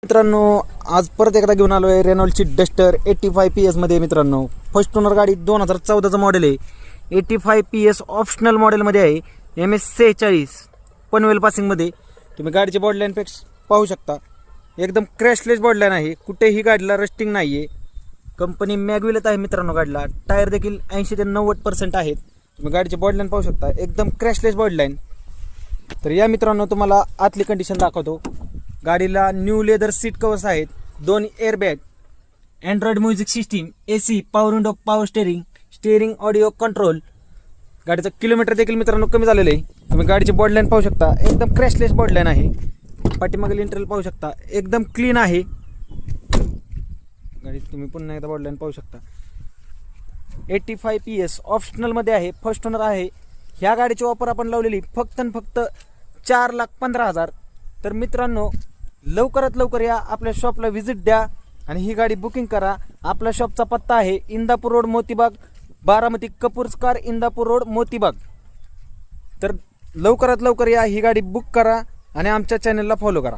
मित्रांनो आज परत एकदा घेऊन आलो आहे रेनॉल्डची डस्टर 85 PS मध्ये। मित्रांनो फर्स्ट ओनर गाडी 2014चं मॉडेल आहे। 85 PS ऑप्शनल मॉडेलमध्ये आहे। MS 46 पनवेल पासिंगमध्ये। तुम्ही गाडीची बॉडलाईन पेक्स पाहू शकता, एकदम क्रॅशलेस बॉडलाईन आहे, कुठेही गाडीला रस्टिंग नाही आहे। कंपनी मॅग्विलत आहे मित्रांनो। गाडीला टायर देखील 80 ते 90% आहेत। तुम्ही गाडीची बॉडलाईन पाहू शकता, एकदम क्रॅशलेस बॉडलाईन। तर या मित्रांनो तुम्हाला आतली कंडिशन दाखवतो। गाडीला न्यू लेदर सीट कवर्स आहेत, 2 airbag, Android music system, AC, power window, power steering audio control. गाडीचं किलोमीटर देखील मित्रांनो कमी झालेलं आहे। तुम्ही गाडीची बॉडलाईन पाहू शकता, एकदम क्रॅशलेस बॉडलाईन आहे। पाठीमागील इंटेरियर पाहू शकता, एकदम क्लीन आहे। गाडी तुम्ही पुन्हा एकदा बॉडलाईन पाहू शकता। 85 PS ऑप्शनल मध्ये आहे, फर्स्ट ओनर आहे। ह्या गाडीची ऑफर आपण लावलेली फक्त 4,15,000। तर मित्रांनो लवकरात लवकर या, आपल्या शॉपला व्हिजिट द्या आणि ही गाडी बुकिंग करा। आपला शॉपचा पत्ता आहे इंदापूर रोड मोतीबाग, बारामती, कपूर्सकार इंदापूर रोड मोतीबाग। तर लवकरात लवकर या, ही गाडी बुक करा आणि आमच्या चॅनलला फॉलो करा।